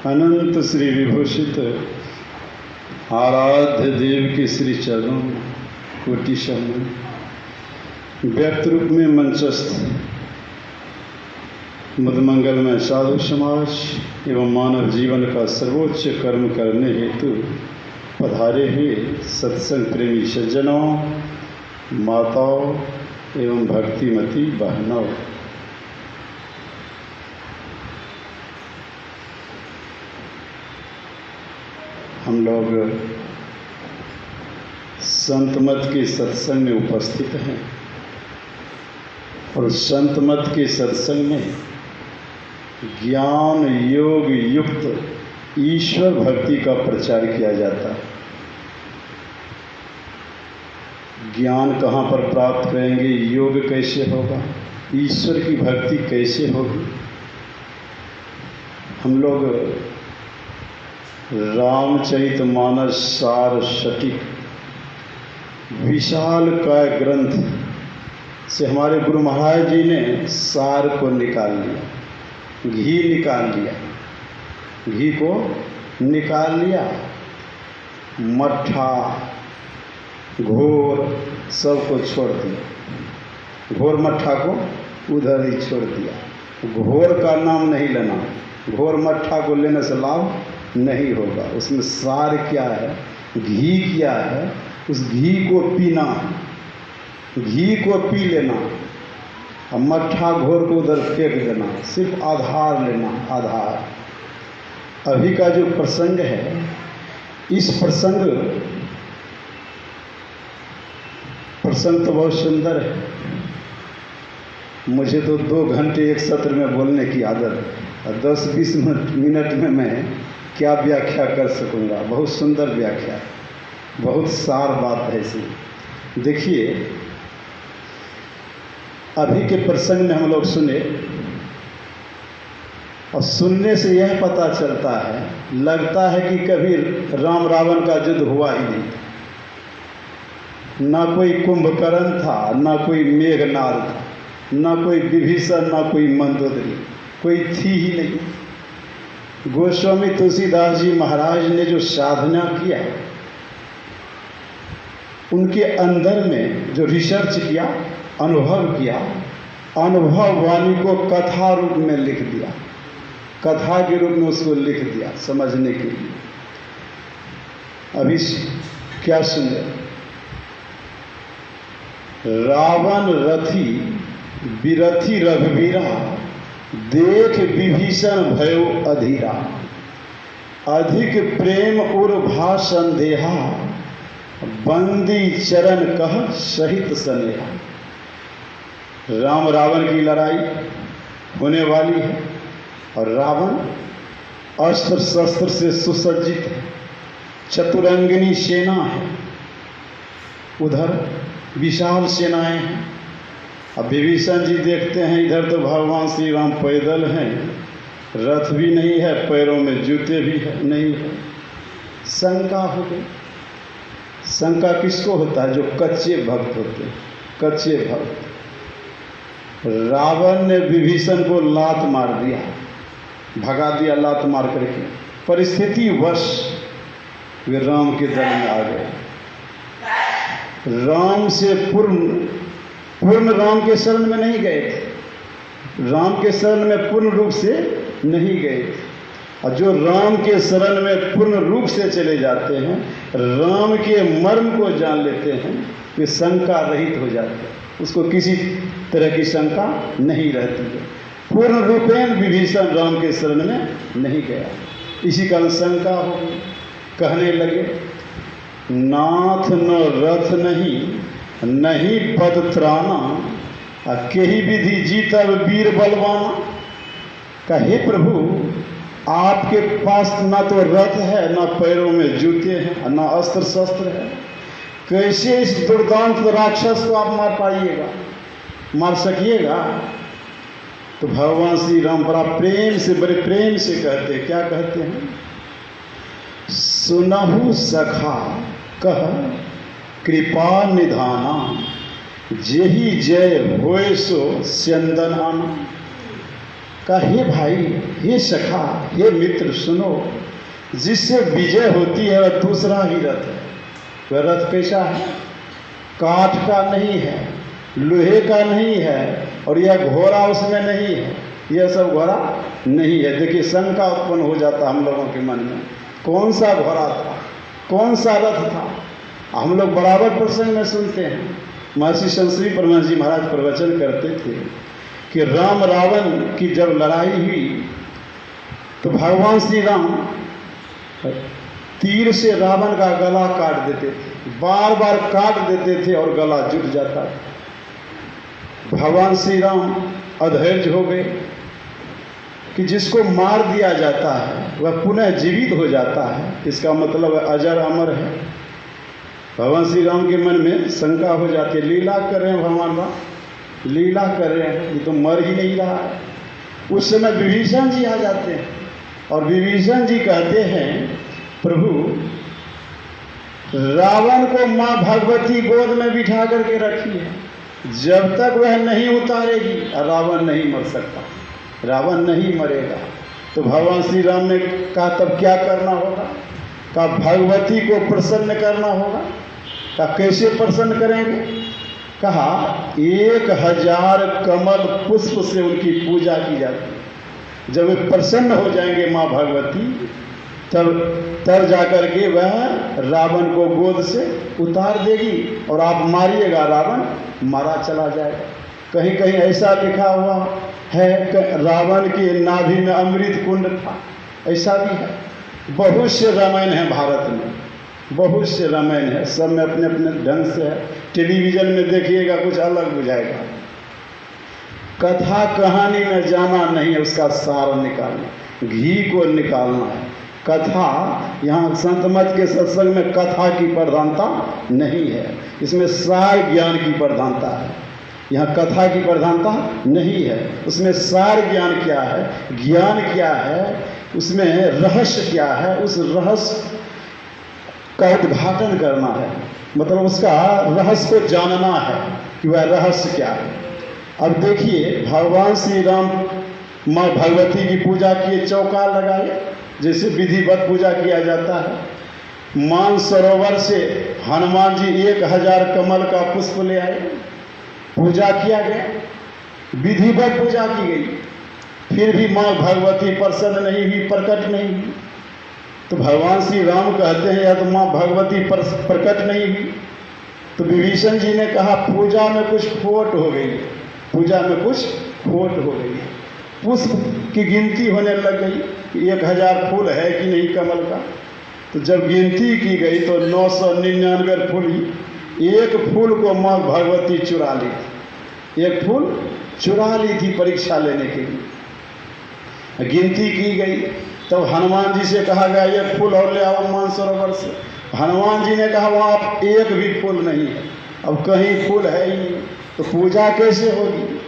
अनंत श्री विभूषित आराध्य देव के श्री चरणों कोटि शरण व्यक्त रूप में मंचस्थ मदमंगलमय साधु समाज एवं मानव जीवन का सर्वोच्च कर्म करने हेतु पधारे हुए सत्संग प्रेमी सज्जनों, माताओं एवं भक्तिमती बहनों, हम लोग संत मत के सत्संग में उपस्थित हैं और संत मत के सत्संग में ज्ञान योग युक्त ईश्वर भक्ति का प्रचार किया जाता है। ज्ञान कहाँ पर प्राप्त करेंगे, योग कैसे होगा, ईश्वर की भक्ति कैसे होगी। हम लोग रामचरितमानस सार सटीक विशाल काय ग्रंथ से हमारे गुरु महाराज जी ने सार को निकाल लिया, घी निकाल लिया, घी को निकाल लिया, मट्ठा घोर सबको छोड़ दिया, घोर मट्ठा को उधर ही छोड़ दिया। घोर का नाम नहीं लेना, घोर मट्ठा को लेने से लाभ नहीं होगा। उसमें सार क्या है, घी क्या है, उस घी को पीना है, घी को पी लेना और मट्ठा घोर को उधर फेंक देना, सिर्फ आधार लेना, आधार। अभी का जो प्रसंग है, इस प्रसंग तो बहुत सुंदर है। मुझे तो 2 घंटे एक सत्र में बोलने की आदत है और 10-20 मिनट में मैं क्या व्याख्या कर सकूंगा। बहुत सुंदर व्याख्या, बहुत सार बात है इसमें। देखिए, अभी के प्रसंग में हम लोग सुने और सुनने से यह पता चलता है, लगता है कि कभी राम रावण का युद्ध हुआ ही नहीं। ना कोई कुंभकर्ण था, ना कोई मेघनाद था, ना कोई विभीषण, ना कोई मंदोदरी, कोई थी ही नहीं। गोस्वामी तुलसीदास जी महाराज ने जो साधना किया, उनके अंदर में जो रिसर्च किया, अनुभव किया, अनुभव वाणी को कथा रूप में लिख दिया, कथा के रूप में उसको लिख दिया समझने के लिए। अभी क्या सुने, रावण रथी बिरथी रघुवीरा, देख विभीषण भयो अधीरा, अधिक प्रेम उर्भा संदेहा, बंदी चरण कह सहित स्नेहा। राम रावण की लड़ाई होने वाली है और रावण अस्त्र शस्त्र से सुसज्जित है, चतुरंगिनी सेना है, उधर विशाल सेनाएं हैं। अब विभीषण जी देखते हैं इधर तो भगवान श्री राम पैदल हैं, रथ भी नहीं है, पैरों में जूते भी नहीं है। शंका हो गई। शंका किसको होता है? जो कच्चे भक्त होते हैं, कच्चे भक्त। रावण ने विभीषण को लात मार दिया, भगा दिया लात मार करके। परिस्थिति वश वे राम के दल में आ गए। राम से पूर्ण राम के शरण में नहीं गए थे, राम के शरण में पूर्ण रूप से नहीं गए थे। और जो राम के शरण में पूर्ण रूप से चले जाते हैं, राम के मर्म को जान लेते हैं, वे शंका रहित हो जाते हैं, उसको किसी तरह की शंका नहीं रहती है। पूर्ण रूपेण विभीषण राम के शरण में नहीं गया, इसी कारण शंका हो गई। कहने लगे, नाथ न रथ नहीं पद त्राना, केही विधि जीतब वीर बलवाना। कहे प्रभु, आपके पास ना तो रथ है, ना पैरों में जूते हैं, ना अस्त्र शस्त्र है, कैसे इस दुर्दांत राक्षस को आप मार पाइएगा, मार सकिएगा? तो भगवान श्री राम बड़ा प्रेम से, बड़े प्रेम से कहते, क्या कहते हैं? सुनहु सखा कह कृपा निधाना, जेहि जय होय सो स्यंदन आना। कहा, हे भाई, हे सखा, हे मित्र, सुनो, जिससे विजय होती है वह दूसरा ही रथ है। वह रथ कैसा है? काठ का नहीं है, लोहे का नहीं है, और यह घोड़ा उसमें नहीं है, यह सब घोड़ा नहीं है। देखिए, शंका उत्पन्न हो जाता हम लोगों के मन में, कौन सा घोड़ा था, कौन सा रथ था? हम लोग बराबर प्रसंग में सुनते हैं, महर्षि संश्री परमहंस जी महाराज प्रवचन करते थे कि राम रावण की जब लड़ाई हुई तो भगवान श्री राम तीर से रावण का गला काट देते थे, बार बार काट देते थे और गला जुट जाता था। भगवान श्री राम अधैर्य हो गए कि जिसको मार दिया जाता है वह पुनः जीवित हो जाता है, इसका मतलब अजर अमर है। भगवान श्री राम के मन में शंका हो जाती है, लीला कर रहे हैं भगवान राम, लीला कर रहे हैं, ये तो मर ही नहीं रहा है। उस समय विभीषण जी आ जाते हैं और विभीषण जी कहते हैं, प्रभु, रावण को माँ भगवती गोद में बिठा करके रखी है, जब तक वह नहीं उतारेगी रावण नहीं मर सकता, रावण नहीं मरेगा। तो भगवान श्री राम ने कहा, तब क्या करना होगा? कहा, भगवती को प्रसन्न करना होगा। कहा, कैसे प्रसन्न करेंगे? कहा, 1000 कमल पुष्प से उनकी पूजा की जाती है। जब वे प्रसन्न हो जाएंगे माँ भगवती, तब जाकर के वह रावण को गोद से उतार देगी और आप मारिएगा, रावण मारा चला जाएगा। कहीं कहीं ऐसा लिखा हुआ है कि रावण के नाभि में अमृत कुंड था, ऐसा भी है। बहुत से रामायण है भारत में, बहुत से रामायण है, सब में अपने अपने ढंग से है। टेलीविजन में देखिएगा कुछ अलग बुझाएगा। कथा कहानी में जाना नहीं है, उसका सार निकालना, घी को निकालना है। कथा, यहाँ संत मत के सत्संग में कथा की प्रधानता नहीं है, इसमें सार ज्ञान की प्रधानता है। यहाँ कथा की प्रधानता नहीं है, उसमें सार ज्ञान क्या है, ज्ञान क्या है, उसमें रहस्य क्या है, उस रहस्य का उद्घाटन करना है, मतलब उसका रहस्य को जानना है कि वह रहस्य क्या है। अब देखिए, भगवान श्री राम माँ भगवती की पूजा किए, चौका लगाए, जैसे विधिवत पूजा किया जाता है। मानसरोवर से हनुमान जी 1000 कमल का पुष्प ले आए, पूजा किया गया, विधिवत पूजा की गई, फिर भी माँ भगवती प्रसन्न नहीं हुई, प्रकट नहीं हुई। तो भगवान श्री राम कहते हैं, या तो माँ भगवती प्रकट नहीं हुई। तो विभीषण जी ने कहा, पूजा में कुछ खोट हो गई, पूजा में कुछ खोट हो गई। पुष्प की गिनती होने लग गई कि 1000 फूल है कि नहीं कमल का। तो जब गिनती की गई तो 999 फूल ही, एक फूल को माँ भगवती चुरा ली थी, एक फूल चुरा ली थी परीक्षा लेने के लिए। गिनती की गई तब हनुमान जी से कहा गया, एक फूल और ले आओ मानसरोवर से। हनुमान जी ने कहा, वहाँ एक भी फूल नहीं है, अब कहीं फूल है ही नहीं, तो पूजा कैसे होगी?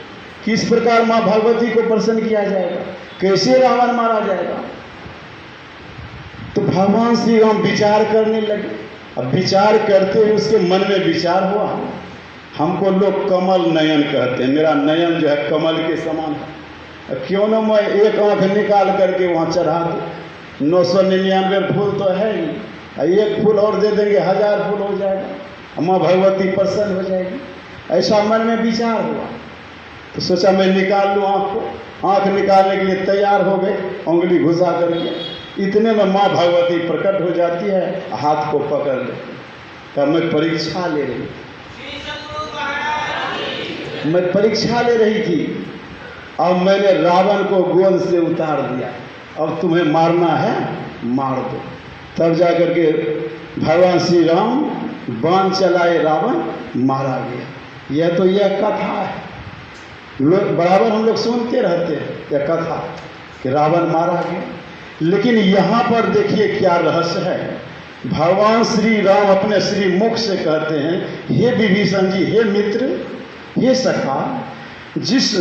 किस प्रकार माँ भगवती को प्रसन्न किया जाएगा? कैसे रावण मारा जाएगा? तो भगवान श्री राम विचार करने लगे। अब विचार करते हुए उसके मन में विचार हुआ, हमको लोग कमल नयन कहते हैं, मेरा नयन जो है कमल के समान है, क्यों न मैं एक आंख निकाल करके वहाँ चढ़ा दूँ। 999 फूल तो है ही, एक फूल और दे देंगे, 1000 फूल हो जाएगा, माँ भगवती प्रसन्न हो जाएगी। ऐसा मन में विचार हुआ। तो सोचा मैं निकाल लूँ आँख को। आँख निकालने के लिए तैयार हो गए, उंगली घुसा करके। इतने में माँ भगवती प्रकट हो जाती है, हाथ को पकड़ लेती, तब मैं परीक्षा ले रही, मैं परीक्षा ले रही थी। अब मैंने रावण को गोद से उतार दिया, अब तुम्हें मारना है मार दो। तब जाकर के भगवान श्री राम बाण चलाए, रावण मारा गया। यह तो यह कथा है, लोग बराबर हम लोग सुनते रहते हैं यह कथा कि रावण मारा गया। लेकिन यहाँ पर देखिए क्या रहस्य है। भगवान श्री राम अपने श्री मुख से कहते हैं, हे विभीषण जी, हे मित्र, हे सखा, जिस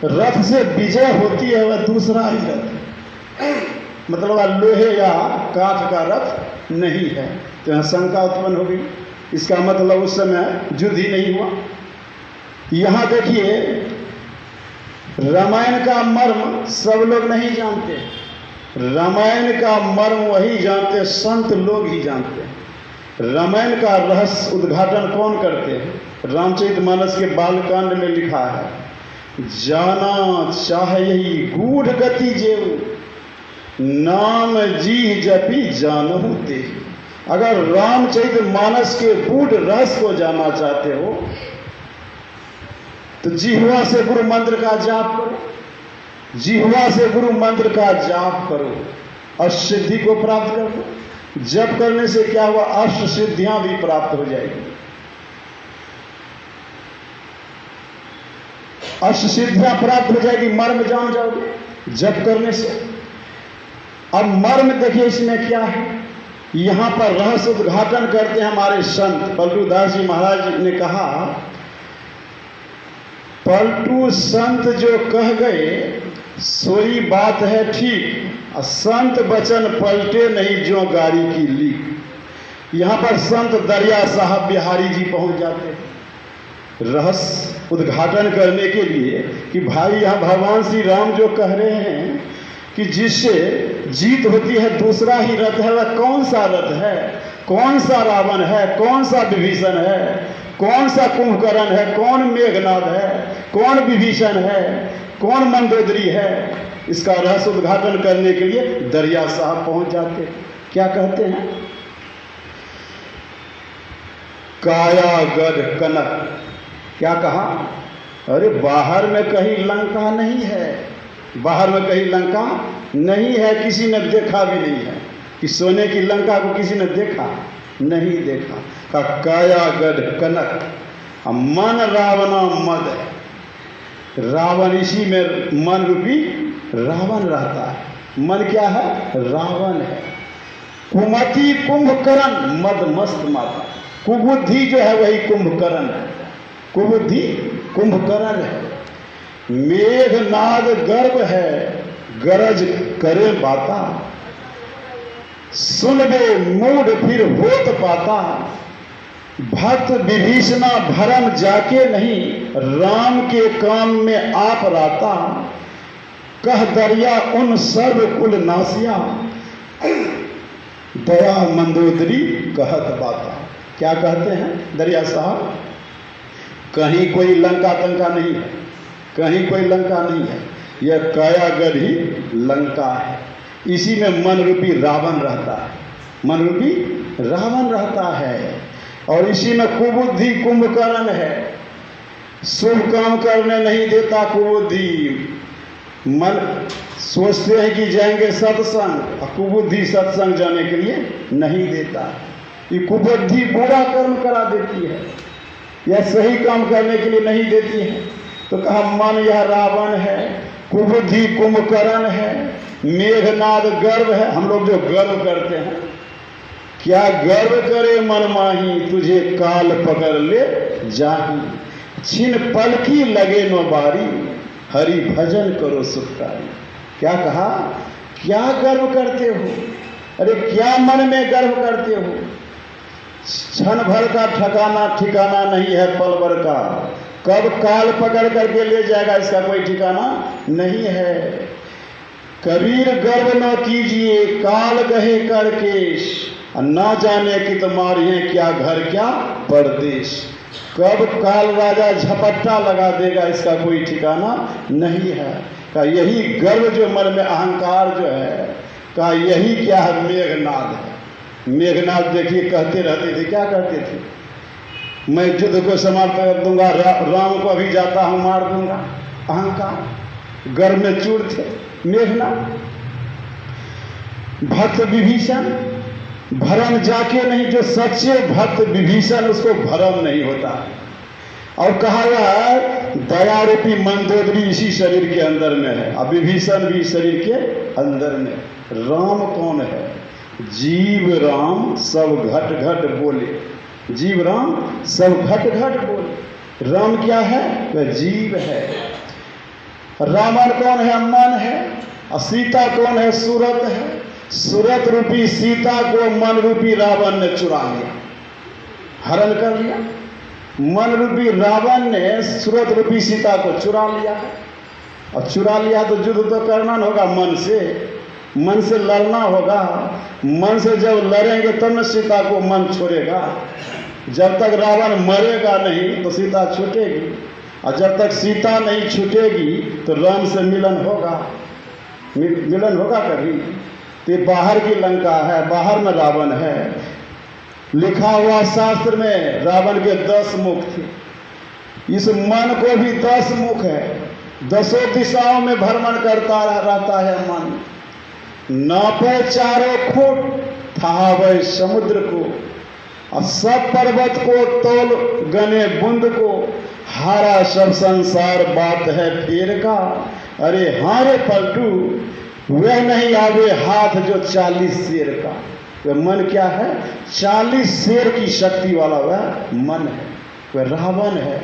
रथ से विजय होती है वह दूसरा ही रथ, मतलब लोहे या काठ का रथ नहीं है। तो यहाँ शंका उत्पन्न हो गई, इसका मतलब उस समय युद्ध ही नहीं हुआ। यहाँ देखिए रामायण का मर्म सब लोग नहीं जानते। रामायण का मर्म वही जानते, संत लोग ही जानते हैं। रामायण का रहस्य उद्घाटन कौन करते हैं? रामचरितमानस के बालकांड में लिखा है, जाना चाहयहि गूढ़ गति जेऊ, नाम जी जपी जानहु तेहि। अगर रामचरितमानस के गूढ़ रहस्य को जानना चाहते हो तो जिह्वा से गुरु मंत्र का जाप करो, जिह्वा से गुरु मंत्र का जाप करो, अष्टसिद्धि को प्राप्त करो। जप करने से क्या हुआ? अष्ट सिद्धियां भी प्राप्त हो जाएगी। अष्ट सिद्धियां प्राप्त हो जाएगी, मर्म जान जाओगे जप करने से। अब मर्म देखिए इसमें क्या है, यहां पर रहस्य उद्घाटन करते हैं हमारे संत पलटू दास जी महाराज ने कहा, पलटू संत जो कह गए सोई बात है ठीक, संत बचन पलटे नहीं जो गाड़ी की लीक। यहां पर संत दरिया साहब बिहारी जी पहुंच जाते हैं रहस्य उद्घाटन करने के लिए कि भाई यहां भगवान श्री राम जो कह रहे हैं कि जिससे जीत होती है दूसरा ही रथ है, वह कौन सा रथ है? कौन सा रावण है? कौन सा विभीषण है? कौन सा कुंभकर्ण है? कौन मेघनाद है? कौन विभीषण है? कौन मंदोदरी है? इसका रहस्य उद्घाटन करने के लिए दरिया साहब पहुंच जाते हैं। क्या कहते हैं? कायागढ़ कनक। क्या कहा? अरे बाहर में कहीं लंका नहीं है, बाहर में कहीं लंका नहीं है, किसी ने देखा भी नहीं है कि सोने की लंका को किसी ने देखा नहीं देखा। का कायागढ़ कनक मन रावणा मद, रावण इसी में मन रूपी रावण रहता है। मन क्या है? रावण है। कुमति कुंभकर्ण मद मस्त माता, कुबुद्धि जो है वही कुंभकर्ण है, कुबुद्धि कुंभकर्ण है। मेघनाद गर्भ है गरज करे बाता, सुन बे मूड फिर होत पाता। भक्त विभीषणा भरम जाके नहीं, राम के काम में आप राता। कह दरिया उन सर्व कुल नासिया, दया मंदोदरी कहत बाता। क्या कहते हैं दरिया साहब? कहीं कोई लंका तंका नहीं है, कहीं कोई लंका नहीं है, यह कायागढ़ ही लंका है। इसी में मन रूपी रावण रहता है, मन रूपी रावण रहता है। और इसी में कुबुद्धि कुंभकर्ण है, शुभ काम करने नहीं देता कुबुद्धि। मन सोचते हैं कि जाएंगे सत्संग, और कुबुद्धि सत्संग जाने के लिए नहीं देता। ये कुबुद्धि बुरा कर्म करा देती है या सही काम करने के लिए नहीं देती है। तो कहा मन यह रावण है, कुबुद्धि कुंभकर्ण है, मेघनाद गर्व है। हम लोग जो गर्व करते हैं, क्या गर्व करे मन माही, तुझे काल पकड़ ले जाही। छिन पलकी लगे नो बारी, हरि भजन करो सुखकारी। क्या कहा? क्या गर्व करते हो? अरे क्या मन में गर्व करते हो? क्षण भर का ठिकाना नहीं है, पल भर का। कब काल पकड़ करके ले जाएगा इसका कोई ठिकाना नहीं है। कबीर गर्व न कीजिए काल गहे करकेश, ना जाने कि तुम्हारी है क्या घर क्या परदेश। कब काल राजा झपट्टा लगा देगा इसका कोई ठिकाना नहीं है। का यही गर्व जो मन में अहंकार जो है, का यही क्या है? मेघनाद है। मेघनाद देखिए कहते रहते थे, क्या कहते थे? मैं युद्ध को समाप्त कर दूंगा, राम को अभी जाता हूं मार दूंगा। अहंकार, गर्व में चूर थे मेघनाद। भक्त विभीषण भरम जाके नहीं, जो सच्चे भक्त विभीषण उसको भरम नहीं होता। और कहा गया दया रूपी मंदोदरी इसी शरीर के अंदर में है, अब विभीषण भी शरीर के अंदर में। राम कौन है? जीव राम सब घट घट बोले, जीव राम सब घट घट बोले। राम क्या है? वह जीव है। रावण कौन है? मन है। और सीता कौन है? सूरत है। सूरत रूपी सीता को मन रूपी रावण ने चुरा लिया, हरण कर लिया। मन रूपी रावण ने सूरत रूपी सीता को चुरा लिया है। और चुरा लिया तो युद्ध तो करना होगा मन से लड़ना होगा। मन से जब लड़ेंगे तब न सीता को मन छोड़ेगा। जब तक रावण मरेगा नहीं तो सीता छूटेगी, और जब तक सीता नहीं छूटेगी तो राम से मिलन होगा कभी। तो ये बाहर की लंका है, बाहर में रावण है। लिखा हुआ शास्त्र में रावण के 10 मुख थे। इस मन को भी 10 मुख है, 10 दिशाओं में भ्रमण करता रहता है मन। नापे चारों फुट, थावे समुद्र को, और सब पर्वत को तोल गने बूंद को। हारा सब संसार बात है फेर का, अरे हारे पलटू वह नहीं आवे हाथ जो 40 शेर का। वह मन क्या है? 40 शेर की शक्ति वाला वह मन है, वह रावण है।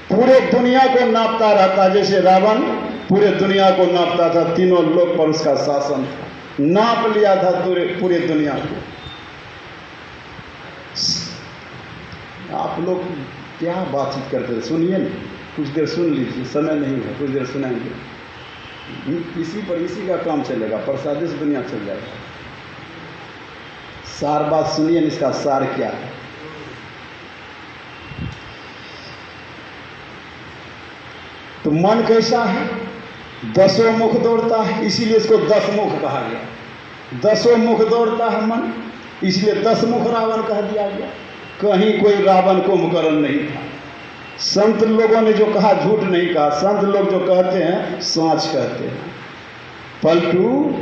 पूरे दुनिया को नापता रहता, जैसे रावण पूरे दुनिया को नापता था, तीनों लोक पर उसका शासन था, नाप लिया था पूरे दुनिया को। आप लोग क्या बातचीत करते थे? सुनिए ना, कुछ देर सुन लीजिए, समय नहीं है, कुछ देर सुनाएंगे। इसी का काम चलेगा, प्रसादी से दुनिया चल जाएगा। सार बात सुनिए, इसका सार क्या है? तो मन कैसा है? 10 मुख दौड़ता है, इसीलिए इसको 10 मुख कहा गया। 10 मुख दौड़ता है मन, इसलिए 10 मुख रावण कह दिया गया। कहीं कोई रावण कुंभकर्ण नहीं था। संत लोगों ने जो कहा झूठ नहीं कहा। संत लोग जो कहते हैं साँच कहते हैं। पलटू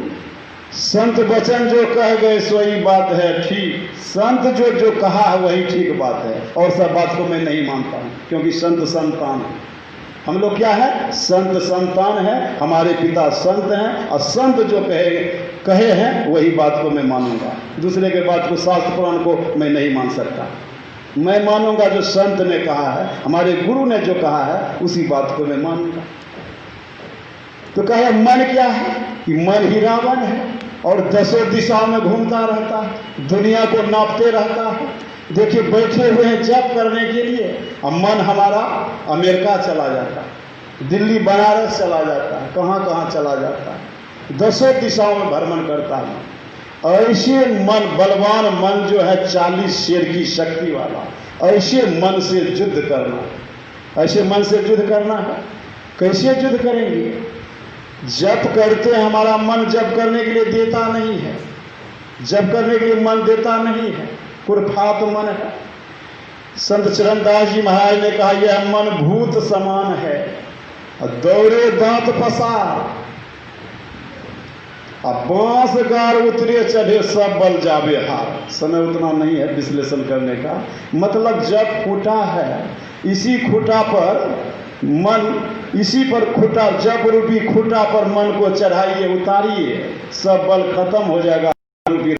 संत वचन जो कह गए सोई बात है ठीक। संत जो कहा है वही ठीक बात है, और सब बात को मैं नहीं मानता हूँ, क्योंकि संत संतान है। हम लोग क्या है? संत संतान है। हमारे पिता संत हैं, और संत जो कहे हैं वही बात को मैं मानूंगा। दूसरे के बात को, शास्त्र पुराण को मैं नहीं मान सकता। मैं मानूंगा जो संत ने कहा है, हमारे गुरु ने जो कहा है, उसी बात को मैं मानूंगा। तो कहे मन क्या है? कि मन ही रावण है, और 10 दिशाओं में घूमता रहता है, दुनिया को नापते रहता है। देखिए बैठे हुए हैं जप करने के लिए, अब मन हमारा अमेरिका चला जाता है, दिल्ली बनारस चला जाता है, कहाँ कहाँ चला जाता है, 10 दिशाओं में भ्रमण करता है। ऐसे मन, बलवान मन जो है 40 शेर की शक्ति वाला, ऐसे मन से युद्ध करना, ऐसे मन से युद्ध करना है। कैसे युद्ध करेंगे? जप करते हमारा मन जप करने के लिए देता नहीं है, जप करने के लिए मन देता नहीं है, कुरफात मन है। संत चरणदास जी महाराज ने कहा यह मन भूत समान है, दौड़े दांत पसार, अब बांस गार उतरे चढ़े सब बल जावे हार। समय उतना नहीं है विश्लेषण करने का। मतलब जब खूटा है, इसी खूटा पर मन, इसी पर खूटा, जब रूपी खूटा पर मन को चढ़ाइए, उतारिए, सब बल खत्म हो जाएगा।